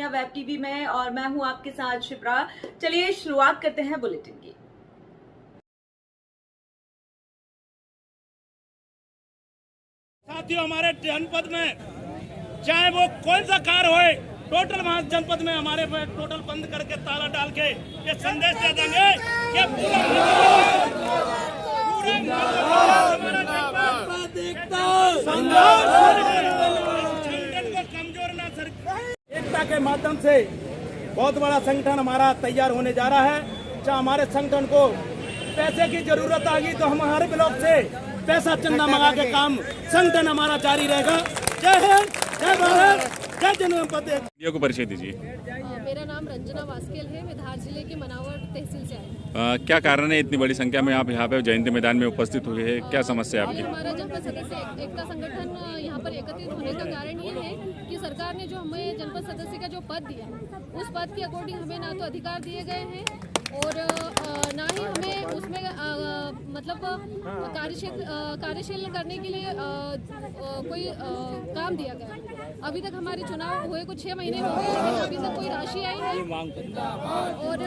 दुनिया web TV में और मैं हूं आपके साथ शिप्रा। चलिए शुरुआत करते हैं बुलेटिन की। साथियों, हमारे जनपद में चाहे वो कौन सा कार्य होए, टोटल वहां जनपद में हमारे टोटल बंद करके ताला डाल के ये संदेश दे देंगे कि संगठन को कमजोर ना एकता के माध्यम से बहुत बड़ा संगठन हमारा तैयार होने जा रहा है। चाहे हमारे संगठन को पैसे की जरूरत आ गई तो हम हमारे ब्लॉक से पैसा चंदा मंगा के काम संगठन हमारा जारी रहेगा। जय हिंद, जय भारत, जय जनपद। को परिचय दीजिए। मेरा नाम रंजना वास्केल है। मैं धार जिले के मनावर तहसील से आई। क्या कारण है इतनी बड़ी संख्या में आप यहाँ पे जयंती मैदान में उपस्थित हुए हैं? क्या समस्या है आपकी? हमारा जनपद सदस्य एकता संगठन यहाँ पर एकत्रित होने का कारण ये है कि सरकार ने जो हमें जनपद सदस्य का जो पद दिया, उस पद के अकॉर्डिंग हमें ना तो अधिकार दिए गए हैं और ना ही हमें उसमें मतलब कार्यशील करने के लिए कोई काम दिया गया। अभी तक हमारे चुनाव हुए कुछ 6 महीने हो गए, लेकिन अभी तक कोई राशि आई है। और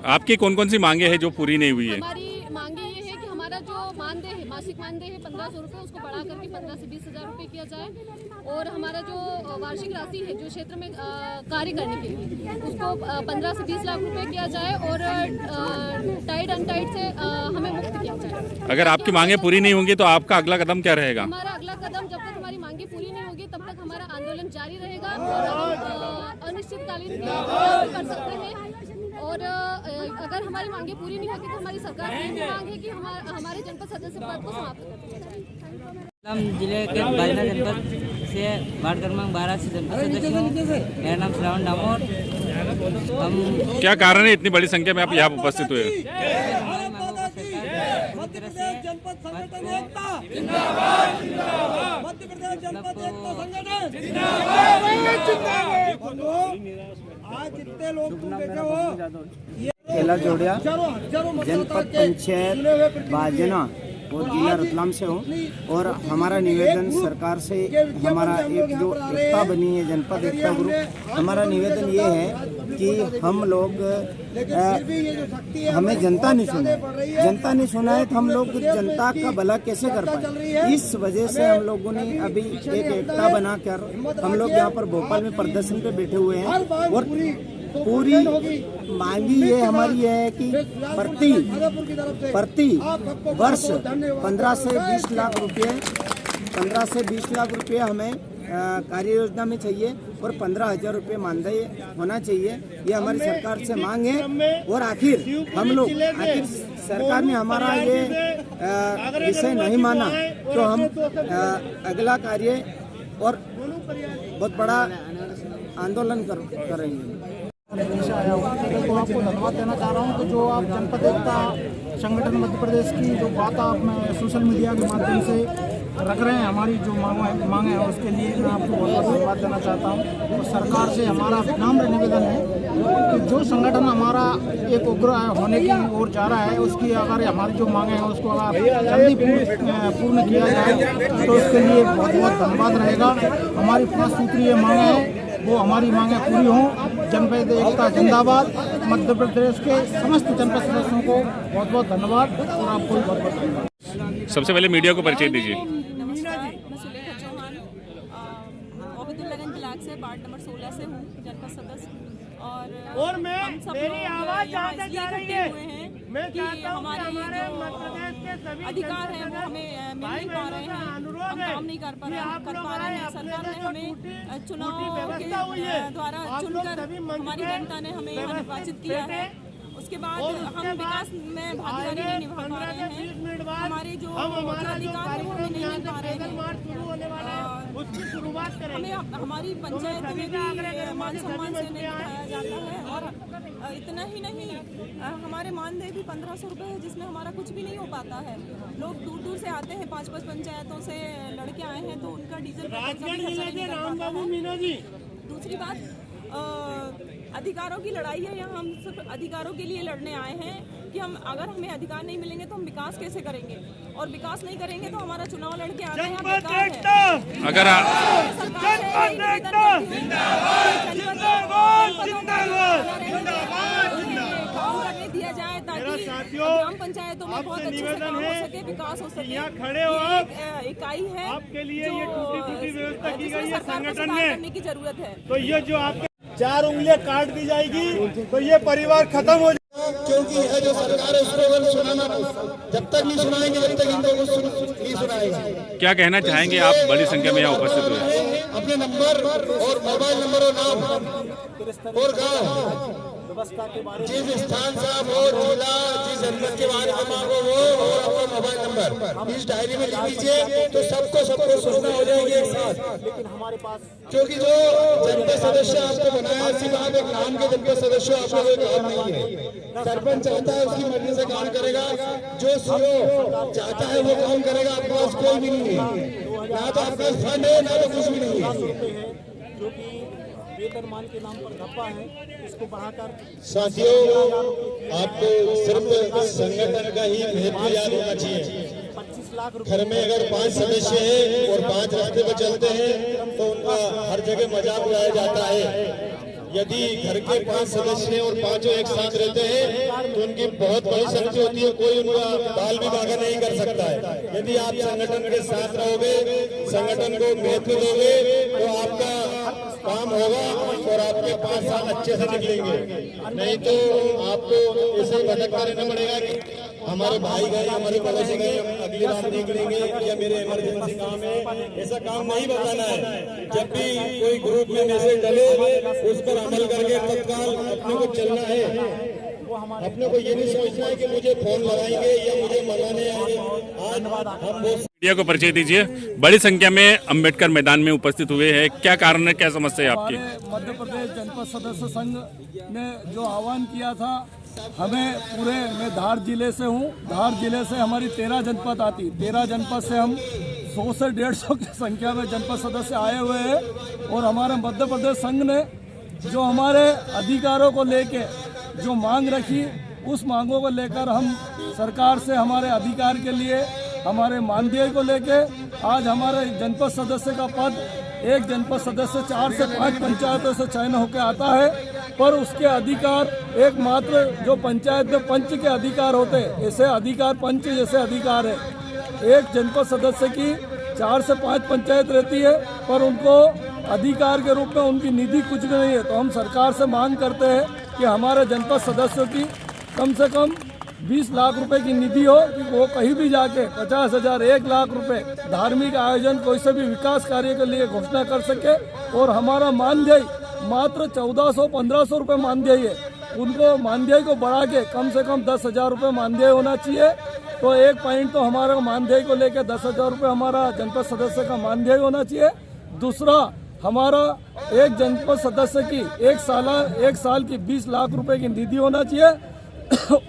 आपकी कौन कौन सी मांगे हैं जो पूरी नहीं हुई है? हमारी मांगे ये है कि हमारा जो मानदेय है, मासिक मानदेय है 1500 रुपये, उसको बढ़ा करके 15 से 20 हज़ार रुपये किया जाए। और हमारा जो वार्षिक राशि है जो क्षेत्र में कार्य करने के लिए, उसको 15 से 20 लाख रुपए किया जाए और टाइड अनटाइड से हमें मुक्त किया जाए। अगर आपकी मांगे पूरी नहीं होंगी तो आपका अगला कदम क्या रहेगा? हमारा अगला कदम, जब तक हमारी मांगे पूरी नहीं होगी तब तक हमारा आंदोलन जारी रहेगा और अनिश्चितकालीन कर सकते हैं। और अगर हमारी मांगे पूरी नहीं होगी तो हमारी सरकार से ये मांग है कि हमारे जनपद सदस्य पद को समाप्त कर दिया जाए। हम जिले के बाजना जनपद से वार्ड क्रमांक 12 से जनपद सदस्य हूँ। मेरा नाम श्रावण डामोर। हम क्या कारण है इतनी बड़ी संख्या में आप यहाँ उपस्थित हुए? आज जितने लोग तुम देखे हो, केला जोड़िया, जनपद पंचायत बाजना और जिला रतलाम से हूँ। और हमारा निवेदन सरकार से, हमारा एक जो एकता बनी है जनपद एकता ग्रुप, हमारा निवेदन ये है कि हम लोग हमें जनता नहीं सुना है, जनता नहीं सुना है तो हम लोग जनता का भला कैसे कर पाए। इस वजह से हम लोगों ने अभी एक एकता बनाकर हम लोग यहाँ पर भोपाल में प्रदर्शन पे बैठे हुए हैं। और पूरी मांगी ये हमारी है कि प्रति वर्ष 15 से 20 लाख रुपए, 15 से 20 लाख रुपए हमें कार्य योजना में चाहिए और 15,000 रुपये मानदेय होना चाहिए। ये हमारी सरकार से मांग है। और आखिर सरकार ने हमारा ये विषय नहीं माना तो हम अगला कार्य और बहुत बड़ा आंदोलन करेंगे। तो आपको धन्यवाद देना चाह रहा हूँ कि जो आप जनपद एकता संगठन मध्य प्रदेश की जो बात आप में सोशल मीडिया के माध्यम से रख रहे हैं, हमारी जो मांग है उसके लिए मैं आपको बहुत बहुत धन्यवाद देना चाहता हूँ। और सरकार से हमारा विनम्र निवेदन है कि जो संगठन हमारा एक उग्र होने की ओर जा रहा है, उसकी अगर हमारी जो मांगे हैं उसको अगर जल्दी पूर्ण किया जाए तो उसके लिए बहुत बहुत धन्यवाद रहेगा। हमारी 5 सूत्रीय मांगे हैं, वो हमारी मांगे पूरी हों। जनपद एकता जिंदाबाद। मध्य प्रदेश के समस्त जनपद सदस्यों को बहुत बहुत धन्यवाद और आपको भी बहुत बहुत धन्यवाद। सबसे पहले मीडिया को परिचय दीजिए। नमस्कार, मैं सुलेखा चौहान ओबेदुल्लागंज ब्लॉक से वार्ड नंबर 16 से हूँ, जनपद सदस्य। और हम सब लोग यहाँ इसलिए इकट्ठे हुए हैं कि हमारे जो अधिकार हैं वो हमें मिल नहीं पा रहे हैं, हम काम नहीं कर पा रहे हैं। सरकार ने हमें चुनाव के द्वारा चुनकर हमारी जनता ने हमें यहाँ निर्वाचित किया है। उसके बाद हम विकास में भागीदारी नहीं निभा पा रहे हैं। हमारे जो अधिकार है वो हमें नहीं मिल पा रहे हैं। हमें हमारी पंचायत में भी मान सम्मान से नहीं दिखाया जाता है। और इतना ही नहीं, हमारे मानदेय भी 1500 रुपये है, जिसमें हमारा कुछ भी नहीं हो पाता है। लोग दूर दूर से आते हैं, 5-5 पंचायतों से लड़के आए हैं तो उनका डीजल दूसरी बात, अधिकारों की लड़ाई है। यहाँ हम सिर्फ अधिकारों के लिए लड़ने आए हैं। कि हम अगर हमें अधिकार नहीं मिलेंगे तो हम विकास कैसे करेंगे, और विकास नहीं करेंगे तो हमारा चुनाव लड़के आगे यहाँ बेकार है। अगर काम करने दिया जाए ताकि ग्राम पंचायतों में बहुत अच्छे से काम हो सके, विकास हो सके। खड़े हो आप, इकाई है आपके लिए ये टूटी व्यवस्था की गई है संगठन में, ने, करने की जरूरत है। तो ये जो आपके 4 उंगलियां काट दी जाएगी तो ये परिवार खत्म हो जाएगा, क्योंकि यह जो सरकार है उसको अगर सुनाना, जब तक नहीं सुनाएंगे तब तक इनको नहीं सुनाएगा। क्या कहना चाहेंगे आप बड़ी संख्या में यहाँ उपस्थित हुए? अपने नंबर और मोबाइल नंबर और नाम और गाँव, जिस स्थान से आप हो, जिला, जिस जनपद के बारे में मांगो वो, और अपना मोबाइल नंबर इस डायरी में लिख लीजिए, तो सबको सूचना हो जाएगी एक साथ। लेकिन हमारे पास, क्योंकि जो जनपद सदस्य आपको बनाया, सिर्फ आप एक नाम के जनपद सदस्य, आपका कोई काम नहीं है। सरपंच चाहता है उसकी मर्जी से काम करेगा, जो सीओ चाहता है वो काम करेगा। आपके पास कोई भी नहीं है, ना तो आपका फंड है ना तो कुछ भी नहीं है, जो कि वेतनमान के नाम पर धब्बा है, इसको बढ़ाकर। साथियों, आपको सिर्फ संगठन का ही महत्व याद होना चाहिए। 25 लाख घर में अगर 5 सदस्य हैं और 5 रास्ते पर चलते हैं तो उनका हर जगह मजाक उड़ाया जाता है। यदि घर के 5 सदस्य हैं और 5 एक साथ रहते हैं तो उनकी बहुत बड़ी शक्ति होती है, कोई उनका बाल भी बागा नहीं कर सकता है। यदि आप संगठन के साथ रहोगे, संगठन को महत्व दोगे, तो आपका काम होगा और आपके 5 साल अच्छे से निकलेंगे। नहीं तो आपको ऐसे ही भटकता रहना पड़ेगा कि हमारे भाई गए, हमारे पड़ोसी गए, हम अगली बार निकलेंगे या मेरे इमरजेंसी काम है। ऐसा काम नहीं बताना है। जब भी कोई ग्रुप में मैसेज डले उस पर अमल करके तत्काल अपने को चलना है। अपने को ये नहीं सोचना है कि मुझे फोन लगाएंगे या मुझे मनाने आएंगे। आज हम मीडिया को परिचय दीजिए। बड़ी संख्या में अंबेडकर मैदान में उपस्थित हुए हैं, क्या कारण है, क्या समस्या है आपकी? मध्य प्रदेश जनपद सदस्य संघ ने जो आह्वान किया था, हमें पूरे, मैं धार जिले से हूँ, धार जिले से हमारी 13 जनपद आती, 13 जनपद से हम 100 से 150 की संख्या में जनपद सदस्य आए हुए हैं। और हमारे मध्य प्रदेश संघ ने जो हमारे अधिकारों को लेके जो मांग रखी, उस मांगों को लेकर हम सरकार से हमारे अधिकार के लिए, हमारे मानदेय को लेके आज हमारे जनपद सदस्य का पद, एक जनपद सदस्य 4 से 5 पंचायतों से चयन होकर आता है, पर उसके अधिकार एकमात्र जो पंचायत में पंच के अधिकार होते हैं, ऐसे अधिकार पंच जैसे अधिकार है। एक जनपद सदस्य की 4 से 5 पंचायत रहती है, पर उनको अधिकार के रूप में उनकी निधि कुछ भी नहीं है। तो हम सरकार से मांग करते हैं कि हमारे जनपद सदस्यों की कम से कम 20 लाख रुपए की निधि हो कि वो कहीं भी जाके 50,000, 1 लाख रुपए धार्मिक आयोजन, कोई से भी विकास कार्य के लिए घोषणा कर सके। और हमारा मानदेय मात्र 1400-1500 रुपये मानदेय है, उनको मानदेय को बढ़ा के कम से कम 10,000 रुपये मानदेय होना चाहिए। तो एक पॉइंट तो हमारा मानदेय को लेकर 10,000 रुपये हमारा जनपद सदस्य का मानदेय होना चाहिए। दूसरा, हमारा एक जनपद सदस्य की एक साल की 20 लाख रुपए की निधि होना चाहिए।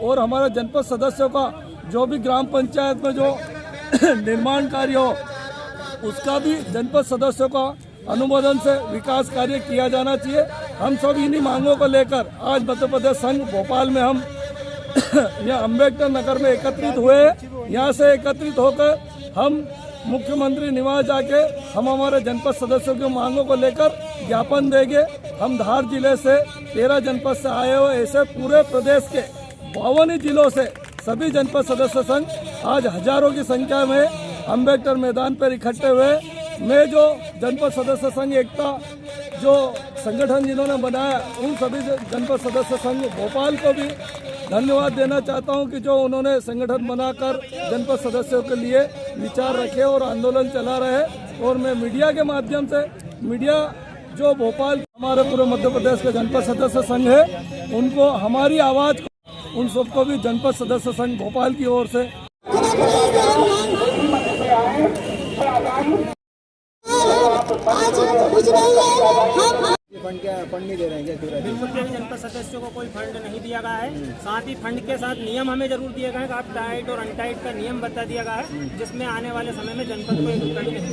और हमारे जनपद सदस्यों का जो भी ग्राम पंचायत में जो निर्माण कार्य हो, उसका भी जनपद सदस्यों का अनुमोदन से विकास कार्य किया जाना चाहिए। हम सब इन्हीं मांगों को लेकर आज मध्य प्रदेश संघ भोपाल में हम यहाँ अम्बेडकर नगर में एकत्रित हुए। यहाँ से एकत्रित होकर हम मुख्यमंत्री निवास जाके हम हमारे जनपद सदस्यों की मांगों को लेकर ज्ञापन देंगे। हम धार जिले से 13 जनपद से आए हुए, ऐसे पूरे प्रदेश के 52 जिलों से सभी जनपद सदस्य संघ आज हजारों की संख्या में अम्बेडकर मैदान पर इकट्ठे हुए। मैं जो जनपद सदस्य संघ एकता जो संगठन जिन्होंने बनाया, उन सभी जनपद सदस्य संघ भोपाल को भी धन्यवाद देना चाहता हूं कि जो उन्होंने संगठन बनाकर जनपद सदस्यों के लिए विचार रखे और आंदोलन चला रहे। और मैं मीडिया के माध्यम से, मीडिया जो भोपाल हमारे पूरे मध्य प्रदेश के जनपद सदस्य संघ है, उनको हमारी आवाज़, उन सबको भी जनपद सदस्य संघ भोपाल की ओर से फंड नहीं दे रहे हैं। बिल्कुल भी जनपद सदस्यों को कोई फंड नहीं दिया गया है। साथ ही फंड के साथ नियम हमें जरूर दिए गए हैं कि आप टाइट और अनटाइट का नियम बता दिया गया है, जिसमें आने वाले समय में जनपद को एक रुपया भी नहीं।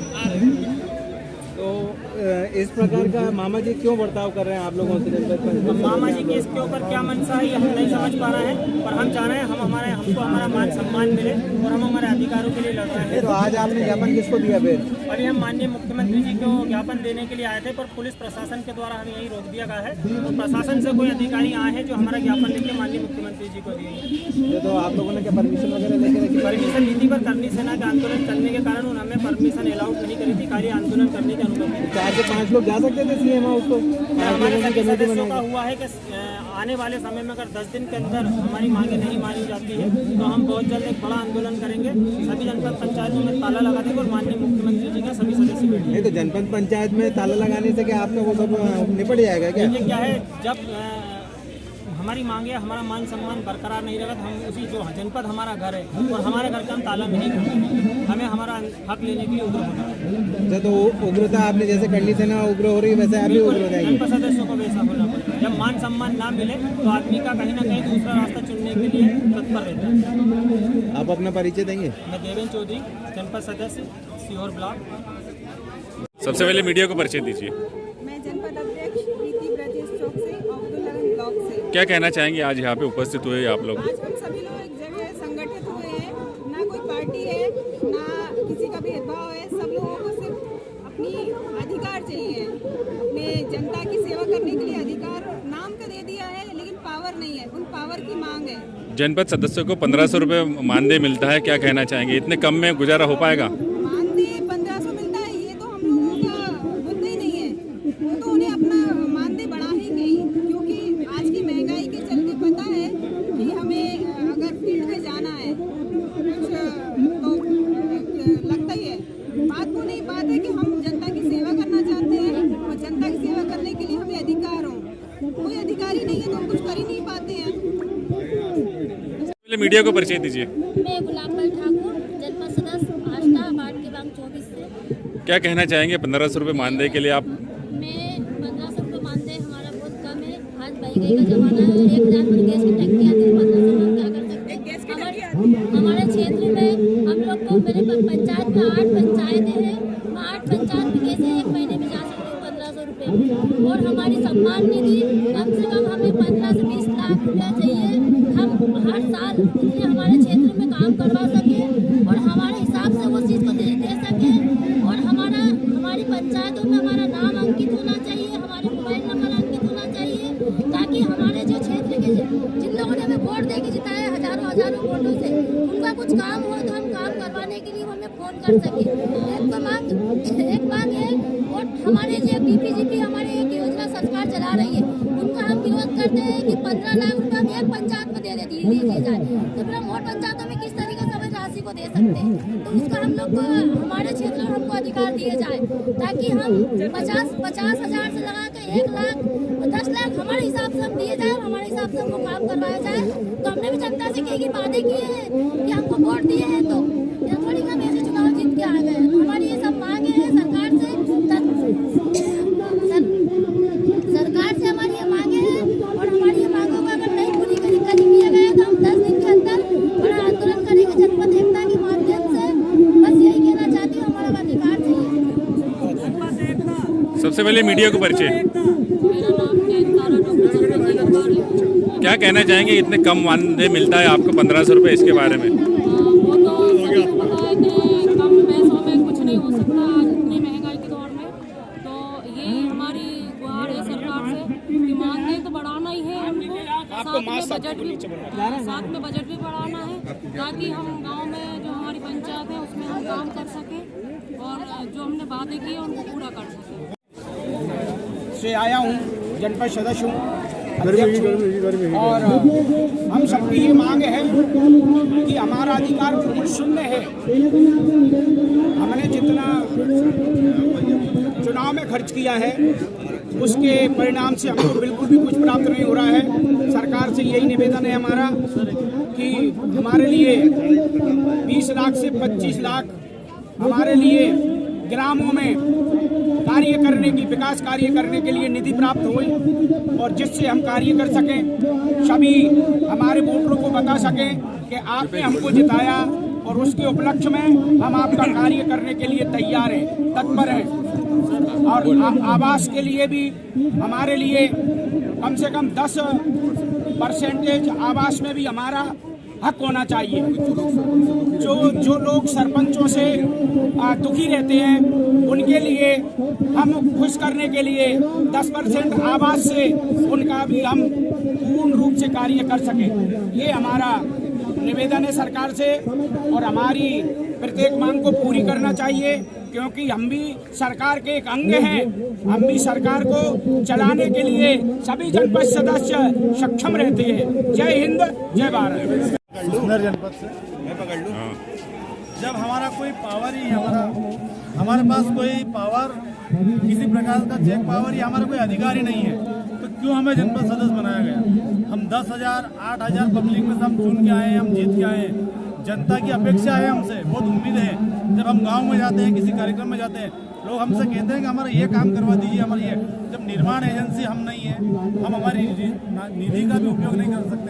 तो इस प्रकार का मामा जी क्यों बर्ताव कर रहे हैं आप लोगों से जनपद पंचायत? मामा जी के इसके ऊपर क्या मनसा है ये हम नहीं समझ पा रहे हैं, पर हम चाह रहे हैं हमको हमारा मान सम्मान मिले और हम हमारे अधिकारों के लिए लड़ रहे हैं। तो आज आपने ज्ञापन किसको दिया फिर? अभी हम माननीय मुख्यमंत्री जी को ज्ञापन देने के लिए आए थे, पर पुलिस प्रशासन के द्वारा हमें यही रोक दिया गया है और प्रशासन से कोई अधिकारी आए हैं जो हमारा ज्ञापन लेके माननीय मुख्यमंत्री जी को दिए। तो आप लोगों ने क्या परमिशन वगैरह लेके रखी? परमिशन नीति पर करनी सेना का आंदोलन चलने के कारण उन्होंने परमिशन अलाउड नहीं करी थी, खाली आंदोलन करने की अनुमति। 4 से 5 लोग जा सकते थे सीएम हाउस को? हमारे सभी सदस्यों का हुआ है कि आने वाले समय में अगर 10 दिन के अंदर हमारी मांगे नहीं मानी जाती है तो हम बहुत जल्द एक बड़ा आंदोलन करेंगे। सभी जनपद पंचायतों में ताला लगा देंगे और माननीय मुख्यमंत्री जी के सभी सदस्य बैठेंगे। तो जनपद पंचायत में ताला लगाने से क्या आपका वो सब निपट जाएगा क्या? ये क्या है, जब हमारी मांगे हमारा मान सम्मान बरकरार नहीं रहेगा तो हम उसी जो जनपद हमारा घर है और हमारे घर का हम ताला नहीं करेंगे, हमें हमारा हक लेने के लिए उग्र होना है। तो उग्रता आपने जैसे कर ली थी ना उग्र हो रही वैसे आप भी उग्र हो जाएंगे? जनपद सदस्यों को वैसा होना पड़ेगा। जब मान सम्मान ना मिले तो आदमी का कहीं ना कहीं दूसरा रास्ता चुनने के लिए तत्पर रहता है। आप अपना परिचय देंगे? मैं देवेंद्र चौधरी, जनपद सदस्य सीहोर ब्लॉक। सबसे पहले मीडिया को परिचय दीजिए। मैं जनपद अध्यक्ष प्रीति ब्रजेश चौक से, अब्दुल्लागंज ब्लॉक से। क्या कहना चाहेंगे, आज यहाँ पे उपस्थित हुए आप लोग? आज हम सभी लोग एक जगह संगठित हुए हैं, ना कोई पार्टी है ना किसी का भेदभाव है, सब लोगों को सिर्फ अपनी अधिकार चाहिए। अपने जनता की सेवा करने के लिए अधिकार नाम का दे दिया है लेकिन पावर नहीं है, उन पावर की मांग है। जनपद सदस्यों को 1500 रुपये मानदेय मिलता है, क्या कहना चाहेंगे? इतने कम में गुजारा हो पाएगा? मानदेय 1500 मिलता है ये तो हम लोगों का मुद्दा ही नहीं है, वो तो उन्हें अपना मानदेय बढ़ाएंगे ही, क्योंकि आज की महंगाई के चलते पता है कि हमें अगर फील्ड में जाना है कुछ तो लगता ही है। बात वो नहीं, बात है कि हम जनता की सेवा करना चाहते हैं और जनता की सेवा करने के लिए हमें अधिकार हो। कोई अधिकार ही नहीं है तो हम कुछ कर ही नहीं पाते हैं। मीडिया को परिचय दीजिए। मैं गुलाबबाई ठाकुर, जनपद सदस्य आष्टा वार्ड के बैंक 24 से। क्या कहना चाहेंगे 1500 रुपये मानदेय के लिए आप? मैं 1500 रुपये मानदेय हमारा बहुत कम है। आज महंगाई का जमाना है, 1000 पर गैस की टंकी आती है, 1500 हम क्या कर सकते हैं? हमारे क्षेत्र में हम लोग को मेरे पंचायत में 8 पंचायतें हैं, 8 पंचायत में कैसे एक महीने में जा सकते हैं 1500 रुपये? और हमारी सम्मान निधि कम से कम हमें 15 से 20 लाख रुपया चाहिए। हम हर साल इतने हमारे क्षेत्र में काम करवा सकें और हमारे हिसाब से वो चीज़ को दे सकें और हमारी पंचायतों में हमारा नाम अंकित होना चाहिए, हमारे मोबाइल नंबर अंकित होना चाहिए, ताकि हमारे जो क्षेत्र के जिन लोगों ने हमें वोट दे के जिताया हजारों वोटों से, उनका कुछ काम हो तो हम काम करवाने के लिए हमें फोन कर सके। एक मांग है और हमारे जो बीपीजीपी हमारे एक योजना सरकार चला रही है उनका हम विरोध करते हैं कि 15 लाख रुपये हम एक पंचायत में दे दीजिए जाए, तो फिर हम और पंचायतों में किस तरीके से हमें राशि को दे सकते हैं? तो उसका हम लोग को हमारे क्षेत्र में हमको अधिकार दिए जाए, ताकि हम 50 हजार से लगा के 1 लाख 10 लाख हमारे हिसाब से हम दिए जाए और हमारे हिसाब से हमको काम करवाया जाए। तो हमने भी जनता से कई वादे किए हैं कि हमको वोट दिए हैं तो थोड़ी हम ऐसे चुनाव जीत के आ गए हैं। तो हमारी ये सब मांगे हैं सरकार से, सरकार से हमारी ये मांगे हैं और हमारी ये मांगों को अगर नहीं पूरी किया गया तो हम 10 दिन के अंदर बड़ा आंदोलन करेंगे जनपद एकता के माध्यम से। बस यही कहना चाहती हूँ, हमारा अधिकार चाहिए। सबसे पहले मीडिया को परिचय। मेरा नाम डॉक्टर। क्या कहना चाहेंगे, इतने कम मानदेय मिलता है आपको 1500 रुपये, इसके बारे में? वो तो सभी को पता है कि कम पैसों में कुछ नहीं हो सकता आज इतनी महंगाई के दौर में। तो यही हमारी गुहार है सरकार से कि मानदेय तो बढ़ाना ही है हमको, साथ में बजट भी बढ़ाना है, ताकि हम गांव में जो हमारी पंचायत है उसमें हम काम कर सकें और जो हमने वादे किए उनको पूरा कर सकें। से आया हूँ, जनपद सदस्य हूँ और हम सबकी ये मांग है कि हमारा अधिकार बिल्कुल शून्य है। हमने जितना चुनाव में खर्च किया है उसके परिणाम से हमको बिल्कुल भी कुछ प्राप्त नहीं हो रहा है। सरकार से यही निवेदन है हमारा कि हमारे लिए 20 लाख से 25 लाख हमारे लिए ग्रामों में कार्य करने की, विकास कार्य करने के लिए निधि प्राप्त हो और जिससे हम कार्य कर सकें, सभी हमारे वोटरों को बता सकें कि आपने हमको जिताया और उसके उपलक्ष्य में हम आपका कार्य करने के लिए तैयार हैं, तत्पर हैं। और आवास के लिए भी हमारे लिए कम से कम 10% आवास में भी हमारा हक होना चाहिए। जो लोग सरपंचों से दुखी रहते हैं उनके लिए हम खुश करने के लिए 10% आवास से उनका भी हम पूर्ण रूप से कार्य कर सकें, ये हमारा निवेदन है सरकार से। और हमारी प्रत्येक मांग को पूरी करना चाहिए, क्योंकि हम भी सरकार के एक अंग हैं। हम भी सरकार को चलाने के लिए सभी जनपद सदस्य सक्षम रहते हैं। जय हिंद, जय भारत। जनपद से मैं पकड़ लूं। जब हमारा कोई पावर ही हमारे पास कोई पावर, किसी प्रकार का चेक पावर या हमारा कोई अधिकार ही नहीं है, तो क्यों हमें जनपद सदस्य बनाया गया? हम 10,000 8,000 पब्लिक में से हम चुन के आए हैं, हम जीत के आए हैं। जनता की अपेक्षा है हमसे, बहुत उम्मीद है। जब हम गांव में जाते हैं, किसी कार्यक्रम में जाते हैं, लोग हमसे कहते हैं कि हमारा ये काम करवा दीजिए, हमारा ये। जब निर्माण एजेंसी हम नहीं है, हम हमारी निधि का भी उपयोग नहीं कर सकते,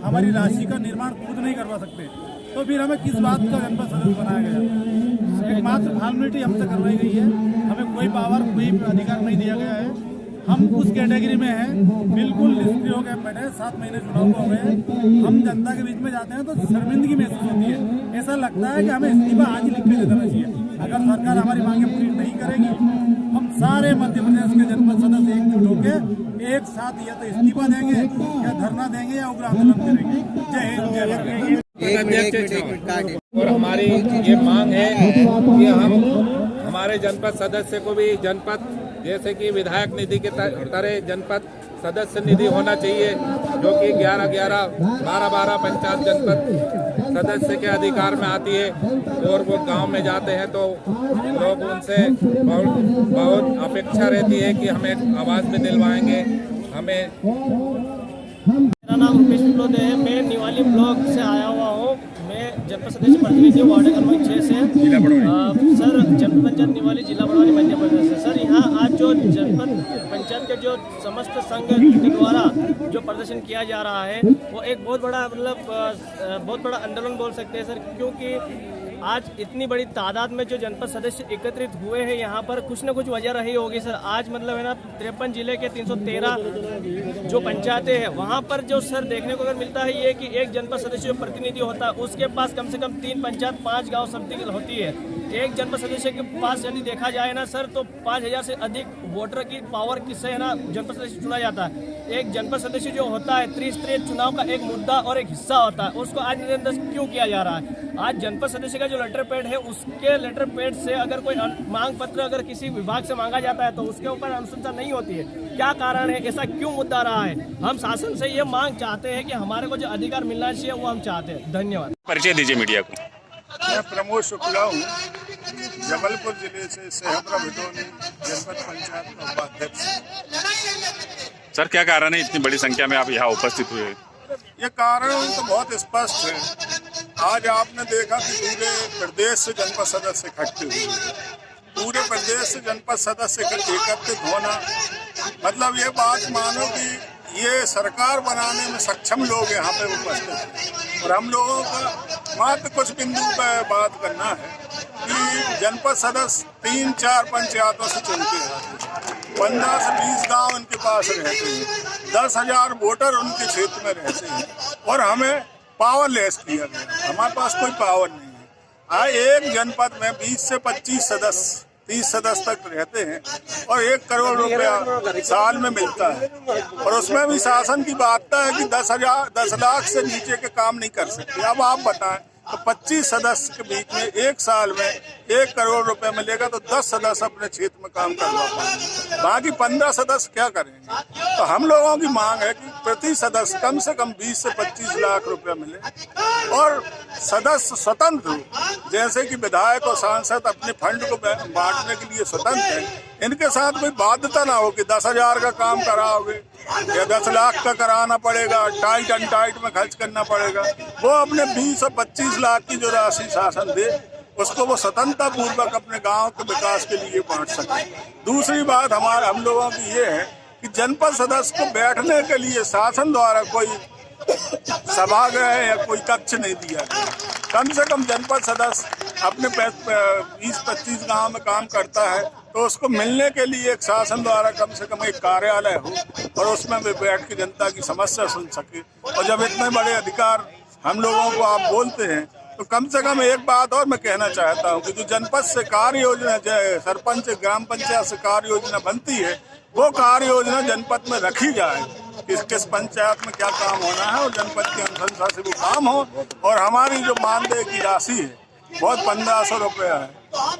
हमारी राशि का निर्माण खुद नहीं करवा सकते, तो फिर हमें किस बात का जनपद सदस्य बनाया गया? एकमात्र फॉर्मेलिटी हमसे करवाई गई है, हमें कोई पावर, कोई अधिकार नहीं दिया गया है। हम उस कैटेगरी में हैं, बिल्कुल निष्क्रिय हो गए बैठे हैं। 7 महीने चुनाव को हो गए, हम जनता के बीच में जाते हैं तो शर्मिंदगी महसूस होती है। ऐसा लगता है कि हमें इस्तीफा आज ही लिख के दे देना चाहिए। अगर सरकार हमारी मांगें पूरी नहीं करेगी, हम सारे मध्य प्रदेश के जनपद सदस्य एकजुट होकर एक साथ या तो इस्तीफा देंगे, या धरना देंगे, या उग्र आंदोलन करेंगे। जय हिंद, जय भारत। और हमारी ये मांग है कि हम हमारे जनपद सदस्य को भी जनपद जैसे कि विधायक निधि के तरह जनपद सदस्य निधि होना चाहिए, जो कि 11-11, 12-12 पंचायत जनपद सदस्य के अधिकार में आती है। और वो गांव में जाते हैं तो लोग उनसे बहुत अपेक्षा रहती है कि हमें आवास भी दिलवाएंगे। मेरा नाम रुपेश विप्लोदे है, मैं निवाली ब्लॉक से आया हुआ हूँ। मैं जनपद सदस्य प्रतिनिधि वार्ड क्रमांक 6 से सर, जनपद पंचायत निवाली, जिला बड़वानी, मध्य प्रदेश से। सर, यहाँ आज जो जनपद पंचायत के जो समस्त संघ के द्वारा जो प्रदर्शन किया जा रहा है, वो एक बहुत बड़ा बहुत बड़ा आंदोलन बोल सकते हैं सर, क्योंकि आज इतनी बड़ी तादाद में जो जनपद सदस्य एकत्रित हुए हैं यहाँ पर, कुछ न कुछ वजह रही होगी सर। आज मतलब है ना 53 जिले के 313 जो पंचायतें हैं, वहाँ पर जो सर देखने को अगर मिलता है ये कि एक जनपद सदस्य जो प्रतिनिधि होता है उसके पास कम से कम 3 पंचायत 5 गाँव समिति होती है। एक जनपद सदस्य के पास यदि देखा जाए ना सर, तो 5,000 से अधिक वोटर की पावर किससे है ना जनपद सदस्य चुना जाता है। एक जनपद सदस्य जो होता है त्रिस्तरीय चुनाव का एक मुद्दा और एक हिस्सा होता है, उसको आज नजरअंदाज क्यों किया जा रहा है? आज जनपद सदस्य का जो लेटर पैड है, उसके लेटर पैड से अगर कोई मांग पत्र अगर किसी विभाग से मांगा जाता है तो उसके ऊपर अनुशंसा नहीं होती है। क्या कारण है? ऐसा क्यों मुद्दा रहा है? हम शासन से ये मांग चाहते हैं कि हमारे को जो अधिकार मिलना चाहिए वो हम चाहते हैं। धन्यवाद। परिचय दीजिए मीडिया को। मैं प्रमोद शुक्ला हूँ, जबलपुर जिले से सेहमरा भिटोनी जनपद पंचायत का उपाध्यक्ष। सर, क्या कारण है इतनी बड़ी संख्या में आप यहाँ उपस्थित हुए? ये कारण तो बहुत स्पष्ट है। आज आपने देखा कि पूरे प्रदेश से जनपद सदस्य इकट्ठे हुए, पूरे प्रदेश से जनपद सदस्य एकत्रित होना, मतलब ये बात मानो कि ये सरकार बनाने में सक्षम लोग यहाँ पे उपस्थित हैं। और हम लोगों का मात्र कुछ बिंदु पर बात करना है कि जनपद सदस्य 3-4 पंचायतों से चुनते हैं, 15 से 20 गांव उनके पास रहते हैं, 10,000 वोटर उनके क्षेत्र में रहते हैं, और हमें पावरलेस किया गया। हमारे पास कोई पावर नहीं है। एक जनपद में 20 से 25 सदस्य, 30 सदस्य तक रहते हैं, और 1 करोड़ रुपया साल में मिलता है। और उसमें भी शासन की बात है कि 10 लाख से नीचे के काम नहीं कर सकते। अब आप बताएं, तो 25 सदस्य के बीच में 1 साल में 1 करोड़ रुपए मिलेगा, तो 10 सदस्य अपने क्षेत्र में काम करवा पाएंगे, बाकी 15 सदस्य क्या करेंगे? तो हम लोगों की मांग है कि प्रति सदस्य कम से कम 20 से 25 लाख रुपया मिले, और सदस्य स्वतंत्र हो। जैसे कि विधायक और सांसद अपने फंड को बांटने के लिए स्वतंत्र हैं, इनके साथ कोई बाध्यता ना हो कि 10,000 का काम कराओगे या 10 लाख का कराना पड़ेगा, टाइट अनटाइट में खर्च करना पड़ेगा। वो अपने 20 और 25 लाख की जो राशि शासन दे, उसको वो स्वतंत्रता पूर्वक अपने गांव के विकास के लिए बांट सके। दूसरी बात हम लोगों की ये है कि जनपद सदस्य को बैठने के लिए शासन द्वारा कोई सभागृह या कोई कक्ष नहीं दिया गया। कम से कम जनपद सदस्य अपने 20-25 गांव में काम करता है तो उसको मिलने के लिए एक शासन द्वारा कम से कम एक कार्यालय हो और उसमें वे बैठ के जनता की समस्या सुन सके। और जब इतने बड़े अधिकार हम लोगों को आप बोलते हैं तो कम से कम एक बात और मैं कहना चाहता हूँ कि जो जनपद से कार्य योजना, सरपंच ग्राम पंचायत से कार्य योजना बनती है वो कार्य योजना जनपद में रखी जाए। किस पंचायत में क्या काम होना है और जनपद की अनुशंसा से वो काम हो। और हमारी जो मानदेय की राशि है बहुत 1500 रुपया है।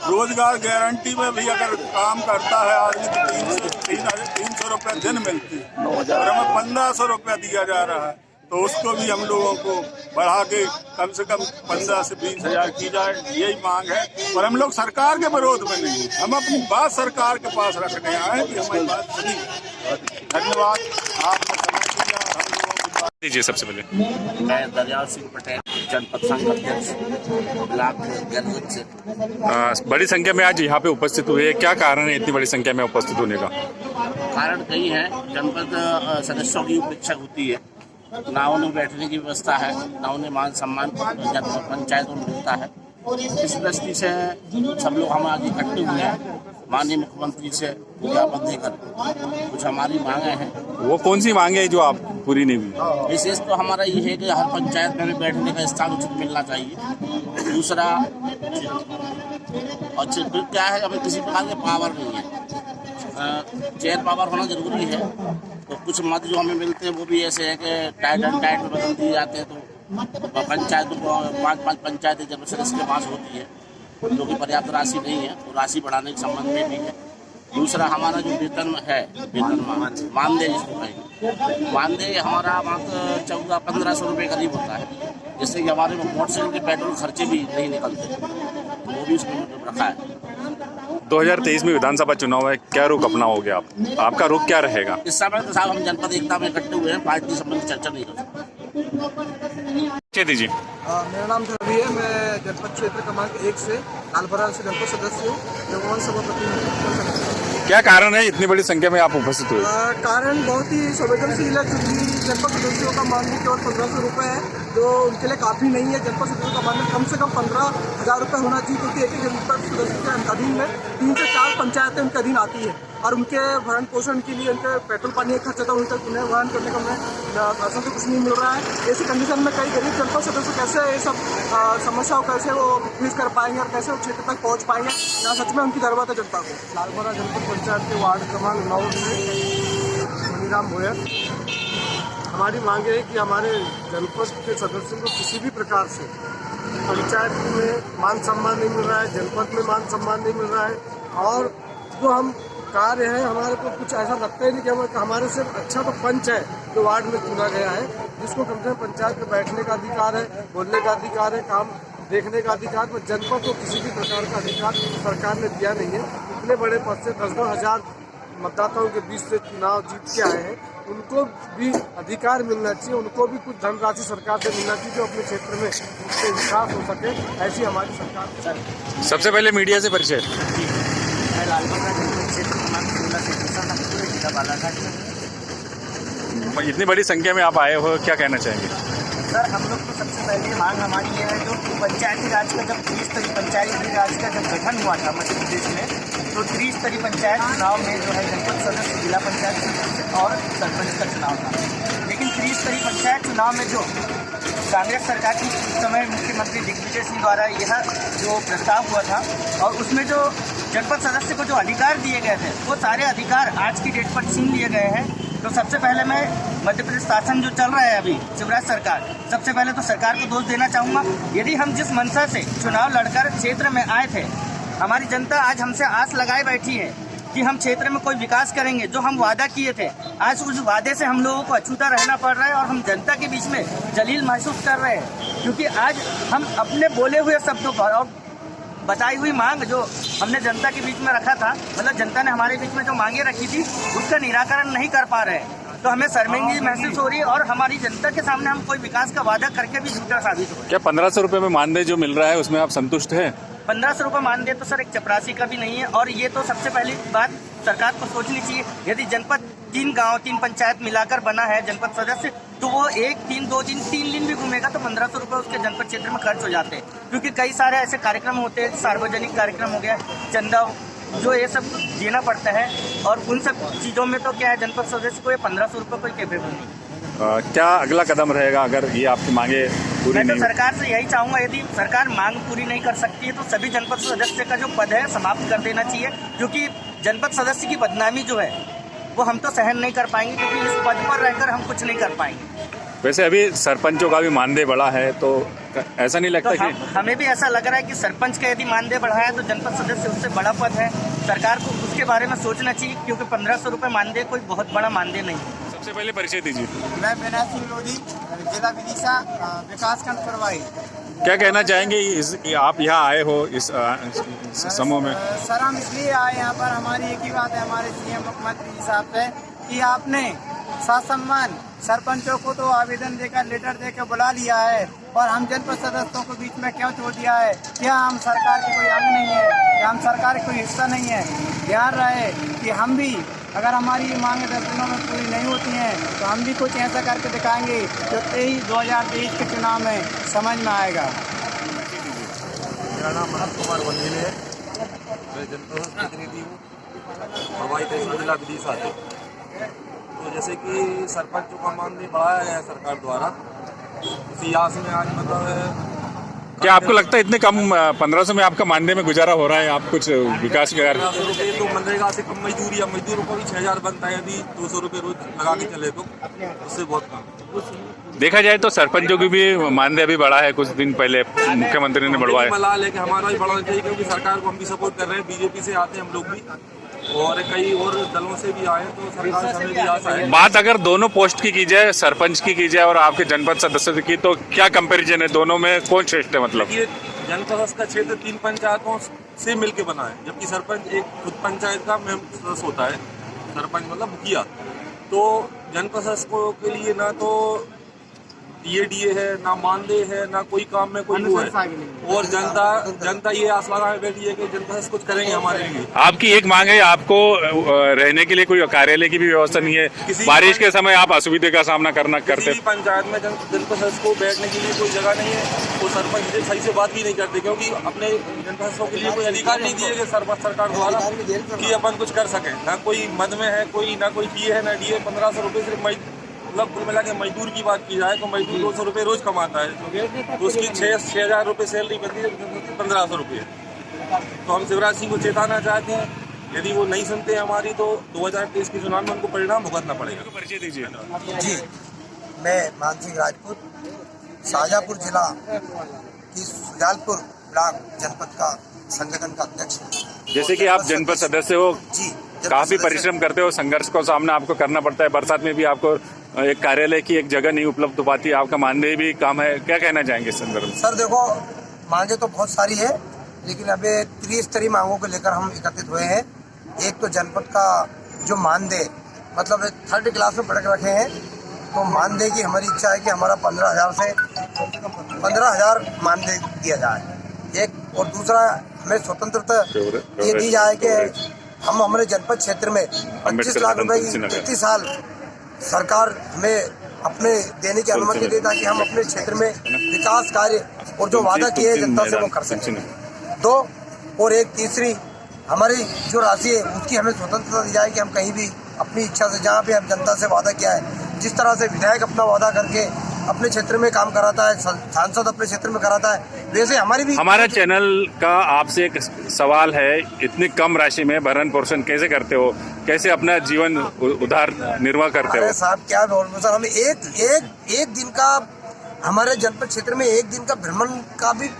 रोजगार गारंटी में भी अगर काम करता है आदमी तो 300 रुपये दिन मिलती है और हमें 1500 रुपया दिया जा रहा है। तो उसको भी हम लोगों को बढ़ा के कम से कम 15 से 20 हजार की जाए, यही मांग है। और हम लोग सरकार के विरोध में नहीं, हम अपनी बात सरकार के पास रखने आए कि हमारी बात सुनी। धन्यवाद, आपने समय दिया। हम लोगों की बात दीजिए। सबसे पहले मैं दरियाल सिंह पटेल, जनपद संघ अध्यक्ष, ब्लॉक गलगत से। बड़ी संख्या में आज यहाँ पे उपस्थित हुए, क्या कारण है इतनी बड़ी संख्या में उपस्थित होने का? कारण कई है। जनपद सदस्यों की उपेक्षा होती है, ना उन्हें बैठने की व्यवस्था है, ना उन्हें मान सम्मान पंचायतों में मिलता है। इस दृष्टि से सब लोग हम आज इकट्ठे हुए हैं। माननीय मुख्यमंत्री से ज्ञापन देकर कुछ हमारी मांगे हैं। वो कौन सी मांगे है जो आप पूरी नहीं हुई? विशेष तो हमारा ये है कि हर पंचायत में बैठने का स्थान उचित मिलना चाहिए। दूसरा और फिर क्या है, हमें किसी प्रकार के पावर नहीं है, चेयर पावर होना जरूरी है। तो कुछ मत जो हमें मिलते हैं वो भी ऐसे है कि टाइट एंड टाइट में बदल दिए जाते हैं। तो पंचायतों को 5 पंचायतें जब सदस्य के पास होती है जो कि पर्याप्त राशि नहीं है, तो राशि बढ़ाने के संबंध में भी है। दूसरा हमारा जो वेतन है, वेतन मानदेय जिसको कहेंगे, मानदेय हमारा मात्र 1400-1500 रुपये करीब होता है, जिससे कि हमारे मोटरसाइकिल के पेट्रोल खर्चे भी नहीं निकलते, तो वो भी उसमें रखा है। 2023 में विधानसभा चुनाव है, क्या रुख अपनाओगे आप? आपका रुख क्या रहेगा? इस समय तो साहब हम जनपद एकता में इकट्ठे हुए हैं, पार्टी संबंधी चर्चा नहीं कर सकते। दीजिए। मेरा नाम रवि है, मैं जनपद क्षेत्र क्रमांक 1 से कालबराल से जनपद सदस्य हूँ, जगवान सभापति। क्या कारण है इतनी बड़ी संख्या में आप उपस्थित हुए? कारण बहुत ही संवेदनशील है, क्योंकि जनपद सदस्यों का मानदेय केवल 1500 रुपये है, जो उनके लिए काफ़ी नहीं है। जनपद सदस्यों का मानदेय कम से कम 15,000 रुपये होना चाहिए, क्योंकि एक जनपद सदस्य के अधीन में 3 से 4 पंचायतें उनके अधीन आती है और उनके भरण पोषण के लिए उनके पेट्रोल पानी का खर्चा था, उन्हें वहन करने का शासन से कुछ नहीं मिल रहा है। ऐसी कंडीशन में कई गरीब जनपद सदस्य कैसे ये सब समस्याओं कैसे वो फेस कर पाएंगे और कैसे वो क्षेत्र तक पहुँच पाएंगे, जहाँ सच में उनकी जरूरत है जनता को। लालबरा जनपद पंचायत के वार्ड क्रमांक 9 से मनीराम भोयर। हमारी मांग है कि हमारे जनपद के सदस्यों को किसी भी प्रकार से पंचायत में मान सम्मान नहीं मिल रहा है, जनपद में मान सम्मान नहीं मिल रहा है, और जो हम कार्य है हमारे को कुछ ऐसा लगता ही नहीं कि हमारे से अच्छा तो पंच है जो वार्ड में चुना गया है, जिसको कम से कम पंचायत में बैठने का अधिकार है, बोलने का अधिकार है, काम देखने का अधिकार। तो जनपद को किसी भी प्रकार का अधिकार सरकार ने दिया नहीं है। इतने बड़े पद से 10-10 हजार मतदाताओं के बीच से चुनाव जीत के आए हैं, उनको भी अधिकार मिलना चाहिए, उनको भी कुछ धनराशि सरकार से मिलना चाहिए जो अपने क्षेत्र में उससे विकास हो सके, ऐसी हमारी सरकार। सबसे पहले मीडिया से परिचय। मैं लालबगड़ा जनपद क्षेत्र क्रमांक 16 से किसान जिला बालाघाट में। इतनी बड़ी संख्या में आप आए हो, क्या कहना चाहेंगे? सर, हम लोग को सबसे पहले मांग हमारी ये है, जो पंचायती राज का जब त्रिस्तरीय पंचायती राज का जब गठन हुआ था मध्य प्रदेश में, तो त्रिस्तरीय पंचायत चुनाव में जो है जनपद सदस्य, जिला पंचायत सदस्य और सरपंच का चुनाव था। लेकिन त्रिस्तरीय पंचायत चुनाव में जो कांग्रेस सरकार की उस समय मुख्यमंत्री दिग्विजय सिंह द्वारा यह जो प्रस्ताव हुआ था, और उसमें जो जनपद सदस्य को जो अधिकार दिए गए थे, वो सारे अधिकार आज की डेट पर छीन लिए गए हैं। तो सबसे पहले मैं मध्य प्रदेश शासन जो चल रहा है अभी, शिवराज सरकार, सबसे पहले तो सरकार को दोष देना चाहूँगा। यदि हम जिस मंशा से चुनाव लड़कर क्षेत्र में आए थे, हमारी जनता आज हमसे आस लगाए बैठी है कि हम क्षेत्र में कोई विकास करेंगे, जो हम वादा किए थे, आज उस वादे से हम लोगों को अछूता रहना पड़ रहा है और हम जनता के बीच में जलील महसूस कर रहे हैं, क्योंकि आज हम अपने बोले हुए शब्दों पर और बताई हुई मांग जो हमने जनता के बीच में रखा था, मतलब जनता ने हमारे बीच में जो मांगे रखी थी, उसका निराकरण नहीं कर पा रहे हैं। तो हमें शर्मिंदगी महसूस हो रही है और हमारी जनता के सामने हम कोई विकास का वादा करके भी झूठा साबित हो। क्या 1500 रुपये में मानदेय जो मिल रहा है उसमें आप संतुष्ट हैं? 1500 रुपये मानदेय तो सर एक चपरासी का भी नहीं है, और ये तो सबसे पहली बात सरकार को सोचनी चाहिए। यदि जनपद 3 गांव 3 पंचायत मिलाकर बना है जनपद सदस्य, तो वो 3 दिन भी घूमेगा तो 1500 रुपये उसके जनपद क्षेत्र में खर्च हो जाते हैं, क्योंकि कई सारे ऐसे कार्यक्रम होते हैं, सार्वजनिक कार्यक्रम हो गया, चंदा, जो ये सब देना पड़ता है। और उन सब चीज़ों में तो क्या है, जनपद सदस्य को ये 1500 रुपये कोई कैपेबल नहीं। क्या अगला कदम रहेगा अगर ये आपकी मांगे पूरी मैं तो नहीं? सरकार से यही चाहूँगा, यदि सरकार मांग पूरी नहीं कर सकती है तो सभी जनपद सदस्य का जो पद है समाप्त कर देना चाहिए, क्योंकि जनपद सदस्य की बदनामी जो है वो हम तो सहन नहीं कर पाएंगे, क्योंकि इस पद पर रहकर हम कुछ नहीं कर पाएंगे। वैसे अभी सरपंचों का भी मानदेय बढ़ा है, तो ऐसा नहीं लगता तो कि हमें भी ऐसा लग रहा है कि सरपंच का यदि मानदेय बढ़ा है तो जनपद सदस्य उससे बड़ा पद है, सरकार को उसके बारे में सोचना चाहिए, क्योंकि 1500 रुपये मानदेय कोई बहुत बड़ा मानदेय नहीं है। सबसे पहले परिचय दीजिए। मैं बेनाज सिंह लोधी, जिला विदिशा विकासखंड प्रभारी। क्या कहना चाहेंगे आप यहाँ आए हो इस समूह में? सर, हम इसलिए आए यहाँ पर, हमारी एक ही बात है हमारे सीएम मुख्यमंत्री जी साहब से कि आपने ससम्मान सरपंचों को तो आवेदन देकर, लेटर देकर बुला लिया है, और हम जनपद सदस्यों को बीच में क्यों छोड़ दिया है? क्या हम सरकार के कोई अंग नहीं है? क्या हम सरकार का कोई हिस्सा नहीं है? ध्यान रहे कि हम भी, अगर हमारी मांगें 10 दिनों में पूरी नहीं होती हैं तो हम भी कुछ ऐसा करके दिखाएंगे जो 2023 के चुनाव में समझ में आएगा। मेरा नाम मनोज कुमार वंदील है, मैं जनपद प्रतिनिधि हूँ, हवाई तहसील जिला विदिशा से। तो जैसे कि सरपंचों का मानदेय बढ़ाया गया है सरकार द्वारा, उसी आस में आज मतलब क्या आपको लगता है इतने कम 1500 में आपका मानदेय में गुजारा हो रहा है? आप कुछ विकास के कार्य 1500 रुपये तो मनरेगा से कम मजदूरी, या मजदूरों को भी 6000 बनता है, यदि 200 रुपये रोज लगा के चले तो उससे बहुत कम। देखा जाए तो सरपंचों की भी मानदेय अभी बढ़ा है, कुछ दिन पहले मुख्यमंत्री ने बढ़वाया। मलाल है कि हमारा भी बढ़ाना चाहिए, क्योंकि सरकार को हम भी सपोर्ट कर रहे हैं, बीजेपी से आते हैं हम लोग भी, और कई और दलों से भी आए, तो सरकार से हमें भी आशा है। बात अगर दोनों पोस्ट की जाए, सरपंच की जाए और आपके जनपद सदस्य की, तो क्या कंपैरिजन है? दोनों में कौन श्रेष्ठ है? मतलब ये जनपद का क्षेत्र 3 पंचायतों से मिलके बना है, जबकि सरपंच एक खुद पंचायत का सदस्य होता है, सरपंच मतलब मुखिया। तो जनपद सदस्य के लिए ना तो डीए है, ना मानदेय है, ना कोई काम में कोई वो है, और जनता ये आस लगाए बैठी है कि जनपद कुछ करेंगे हमारे लिए। आपकी एक मांग है, आपको रहने के लिए कोई कार्यालय की भी व्यवस्था नहीं है, बारिश के समय आप असुविधा का सामना करते हैं। पंचायत में जनपद सदस्य को बैठने के लिए कोई जगह नहीं है, तो सरपंच से सही से बात भी नहीं करते, क्योंकि अपने जनपद सदस्यों के लिए कोई अधिकार नहीं दिए गए सरकार द्वारा कि अपन कुछ कर सके। ना कोई मद में है, कोई ना कोई पीए है, ना डीए। 1500 रुपये सिर्फ मतलब कुल मिला के मजदूर की बात की जाए तो मजदूर 200 रुपये रोज कमाता है, तो उसकी 6000 रुपये सैलरी बनती है, 1500 रुपये। तो हम शिवराज सिंह को चेताना चाहते हैं, यदि वो नहीं सुनते हमारी तो 2023 के चुनाव में उनको परिणाम भुगतना पड़ेगा। परिचय दीजिए। जी, मैं मान सिंह राजपूत, शाजापुर जिला की सुजालपुर ब्लॉक जनपद का संगठन का अध्यक्ष हूँ। जैसे कि आप जनपद सदस्य हो, काफी परिश्रम करते हो, संघर्ष को सामना आपको करना पड़ता है, बरसात में भी आपको एक कार्यालय की एक जगह नहीं उपलब्ध हो पाती, आपका मानदेय भी कम है, क्या कहना चाहेंगे इस संदर्भ में? सर देखो, मांगे तो बहुत सारी है, लेकिन अभी त्रिस्तरीय मांगों को लेकर हम एकत्रित हुए हैं। एक तो जनपद का जो मानदेय, मतलब 3rd क्लास में पढ़ के रखे हैं, तो मानदेय की हमारी इच्छा है कि हमारा 15,000 से 15,000 मानदेय दिया जाए। एक, और दूसरा हमें स्वतंत्रता ये दी जाए कि हम हमारे जनपद क्षेत्र में 25 लाख रुपए की प्रति साल सरकार हमें अपने देने की अनुमति दे, ताकि हम अपने क्षेत्र में विकास कार्य और जो वादा किए हैं जनता से वो कर सकें। 2, और एक तीसरी, हमारी जो राशि है उसकी हमें स्वतंत्रता दी जाए कि हम कहीं भी अपनी इच्छा से, जहाँ पे हम जनता से वादा किया है, जिस तरह से विधायक अपना वादा करके अपने क्षेत्र में काम कराता है, सांसद अपने क्षेत्र में कराता है, वैसे हमारी भी। हमारा चैनल का आपसे एक सवाल है, इतनी कम राशि में भरण पोषण कैसे करते हो, कैसे अपना जीवन उधार निर्वाह करते हो? साहब क्या बोलूं सर, हमें एक दिन का, हमारे जनपद क्षेत्र में एक दिन का भ्रमण का भी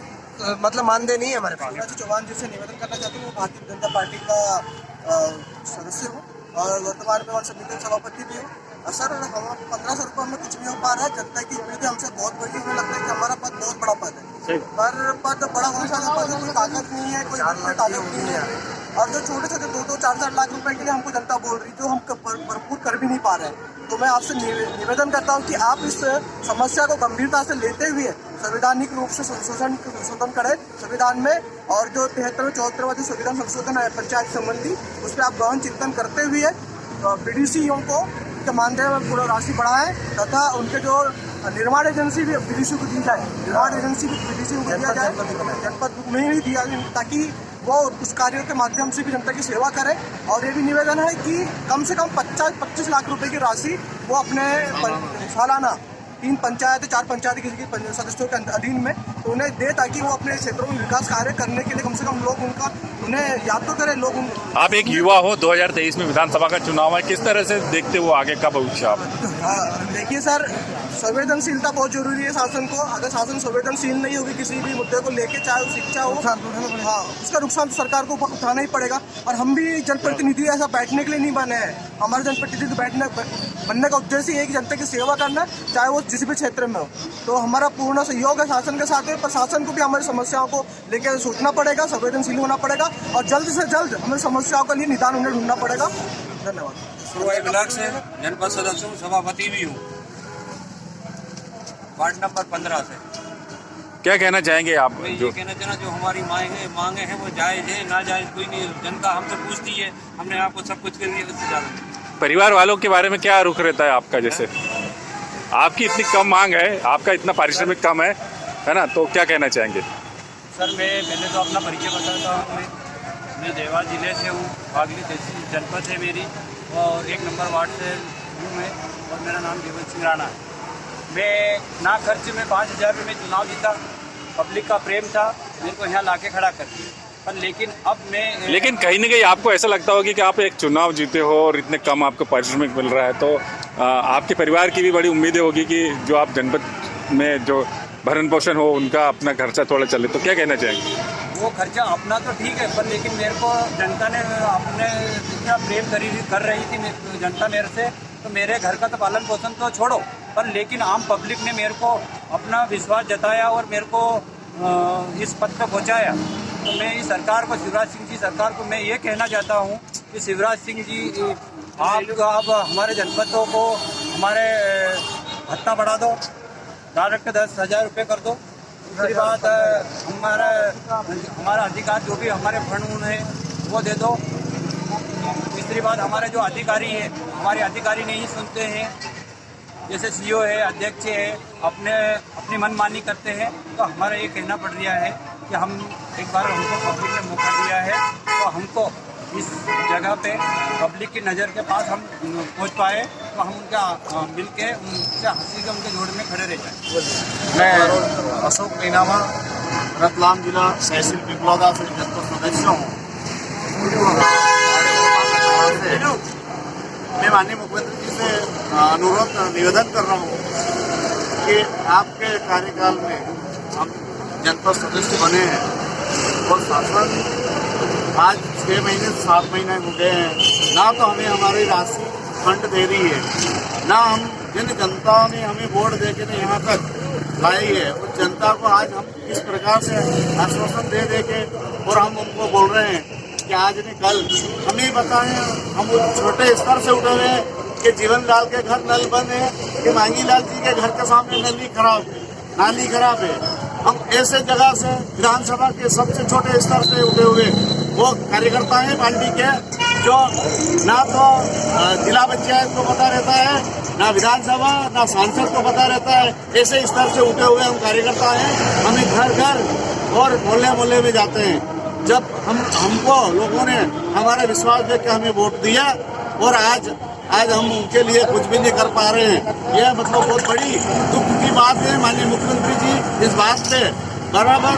मतलब मानदेय नहीं है हमारे पास। चौहान जी से निवेदन करना चाहती हूँ, भारतीय जनता पार्टी का सदस्य हूँ और वर्तमान में समिति सभापति भी हूँ। सर, हम 1500 रुपये में कुछ नहीं हो पा रहा है, जनता की उम्मीद हमसे बहुत बड़ी, हमें लगता है कि हमारा पद बहुत बड़ा पद है, पर पद बड़ा होने से पद में कोई ताकत नहीं है, कोई ताकत नहीं है, और जो छोटे छोटे 2-2, 4-4 लाख रुपए के लिए हमको जनता बोल रही, जो हम भरपूर कर भी नहीं पा रहे हैं। तो मैं आपसे निवेदन करता हूं कि आप इस समस्या को गंभीरता से लेते हुए संवैधानिक रूप से संशोधन करें संविधान में, और जो 73वें 74वां जो संविधान संशोधन है पंचायत संबंधी, उस पर आप गहन चिंतन करते हुए पीडीसीओं को उनके मानदेय में पूरा राशि बढ़ाएं तथा उनके जो निर्माण एजेंसी भी बीडीसी को दी जाए, निर्माण एजेंसी भी बीडीसी को दिया जाए, जनपद में ही दिया जाए, ताकि वो उस कार्यों के माध्यम से भी जनता की सेवा करे। और ये भी निवेदन है कि कम से कम 25 लाख रुपए की राशि वो अपने सालाना 3 पंचायत 4 पंचायत किसी के सदस्यों के अधीन में तो उन्हें दे, ताकि वो अपने क्षेत्रों में विकास कार्य करने के लिए कम से कम लोग उन्हें याद तो करें। लोग आप एक युवा हो, 2023 में विधानसभा का चुनाव है, किस तरह से देखते हो आगे का भविष्य आप? देखिए सर, संवेदनशीलता बहुत जरूरी है शासन को। अगर शासन संवेदनशील नहीं होगी किसी भी मुद्दे को लेके, चाहे वो शिक्षा हो, हाँ, उसका नुकसान तो सरकार को उठाना ही पड़ेगा। और हम भी जनप्रतिनिधि ऐसा बैठने के लिए नहीं बने हैं। हमारे जनप्रतिनिधि बनने का उद्देश्य ये है कि जनता की सेवा करना, चाहे वो जिस भी क्षेत्र में हो। तो हमारा पूर्ण सहयोग है शासन के साथ में, पर शासन को भी हमारी समस्याओं को लेकर सोचना पड़ेगा, संवेदनशील होना पड़ेगा और जल्द से जल्द हमें समस्याओं के लिए निदान उन्हें ढूंढना पड़ेगा। धन्यवाद। ब्लॉक से जनपद सदस्य हूँ, सभापति भी हूँ, वार्ड नंबर 15 से। क्या कहना चाहेंगे आप? जो कहना चाहना, जो हमारी मांगे हैं वो जायज़ है, ना जायज़ कोई नहीं। जनता हमसे पूछती है, हमने आपको सब कुछ कर दिया, उससे ज़्यादा। परिवार वालों के बारे में क्या रुख रहता है आपका? जैसे आपकी इतनी कम मांग है, आपका इतना पारिश्रमिक कम है ना, तो क्या कहना चाहेंगे? सर मैं पहले तो अपना परिचय बताता हूँ। मैं देवास जिले से हूँ, फागली तहसील जनपद है मेरी, और 1 नंबर वार्ड से हूँ मैं, और मेरा नाम देवत सिंह राणा है। मैं ना खर्च में 5,000 रुपये में चुनाव जीता, पब्लिक का प्रेम था, मेरे को यहाँ लाके खड़ा कर दिया। पर लेकिन अब मैं लेकिन कहीं ना कहीं आपको ऐसा लगता होगा कि आप एक चुनाव जीते हो और इतने कम आपको पारिश्रमिक मिल रहा है, तो आपके परिवार की भी बड़ी उम्मीदें होगी कि जो आप जनपद में जो भरण पोषण हो उनका अपना खर्चा थोड़ा चले, तो क्या कहना चाहेंगे? वो खर्चा अपना तो ठीक है, पर लेकिन मेरे को जनता ने अपने इतना प्रेम कर रही थी जनता मेरे से, तो मेरे घर का तो पालन पोषण तो छोड़ो, पर लेकिन आम पब्लिक ने मेरे को अपना विश्वास जताया और मेरे को इस पद पर पहुँचाया। तो मैं इस सरकार को, शिवराज सिंह जी सरकार को मैं ये कहना चाहता हूँ कि शिवराज सिंह जी आप हमारे जनपदों को हमारे भत्ता बढ़ा दो, डायरेक्ट 10,000 रुपये कर दो। दूसरी बात, हमारा अधिकार जो भी हमारे फंड है वो दे दो। तीसरी बात, हमारे जो अधिकारी हैं, हमारे अधिकारी नहीं सुनते हैं, जैसे सीओ है, अध्यक्ष है, अपनी मनमानी करते हैं। तो हमारा ये कहना पड़ रहा है कि हम एक बार हमको पब्लिक ने मौका दिया है, तो हमको इस जगह पे पब्लिक की नज़र के पास हम पहुंच पाए, तो हम उनका मिल के उनसे हंसी के उनके जोड़ में खड़े रह जाए। मैं अशोक मीनामा, रतलाम जिला तहसील पिपलौदा से जनपद सदस्य हूँ। मैं माननीय मुख्यमंत्री जी से अनुरोध निवेदन कर रहा हूँ कि आपके कार्यकाल में हम जनपद सदस्य बने हैं और शासन आज 6 महीने 7 महीने हो गए हैं, ना तो हमें हमारी राशि फंड दे रही है, ना हम जिन जनता ने हमें वोट दे के यहाँ तक लाई है उस जनता को आज हम इस प्रकार से आश्वासन दे के और हम उनको बोल रहे हैं कि आज नहीं कल हमें बताएं। हम छोटे स्तर से उठे हुए हैं कि जीवन लाल के घर नल बंद है, कि मांगी लाल जी के घर के सामने नाली खराब है। हम ऐसे जगह से विधानसभा के सबसे छोटे स्तर से उठे हुए वो कार्यकर्ता हैं पार्टी के, जो ना तो जिला पंचायत को पता रहता है, ना विधानसभा, ना सांसद को पता रहता है। ऐसे स्तर से उठे हुए हम कार्यकर्ता हैं। हमें घर घर और मोहल्ले मोहल्ले में जाते हैं। जब हमको लोगों ने हमारा विश्वास देकर हमें वोट दिया और आज हम उनके लिए कुछ भी नहीं कर पा रहे हैं, यह मतलब बहुत बड़ी दुख की बात है। माननीय मुख्यमंत्री जी इस बात पे बराबर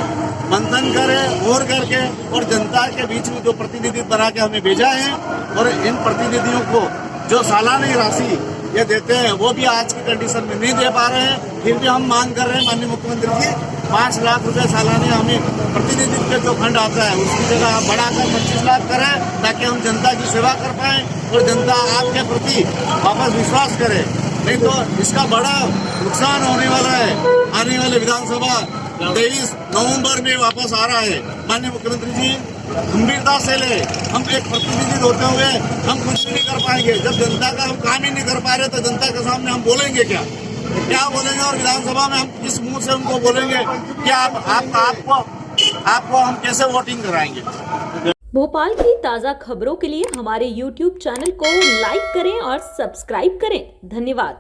मंथन करें और करके और जनता के बीच में जो प्रतिनिधि बना के हमें भेजा है, और इन प्रतिनिधियों को जो सालाना राशि ये देते हैं वो भी आज की कंडीशन में नहीं दे पा रहे हैं। फिर भी हम मांग कर रहे हैं माननीय मुख्यमंत्री जी 5 लाख रुपए सालाना हमें प्रतिनिधि के जो फंड आता है उसकी जगह आप बढ़ाकर 25 लाख करें, ताकि हम जनता की सेवा कर पाएं और जनता आपके प्रति वापस विश्वास करे। नहीं तो इसका बड़ा नुकसान होने वाला है। आने वाले विधानसभा 23 नवंबर में वापस आ रहा है। माननीय मुख्यमंत्री जी गंभीरता से ले, हम एक प्रतिनिधि होते हुए हम कुछ भी नहीं कर पाएंगे। जब जनता का हम काम ही नहीं कर पा रहे तो जनता के सामने हम बोलेंगे क्या बोलेंगे, और विधानसभा में हम किस मुंह से उनको बोलेंगे कि आपको हम कैसे वोटिंग कराएंगे। भोपाल की ताज़ा खबरों के लिए हमारे YouTube चैनल को लाइक करें और सब्सक्राइब करें। धन्यवाद।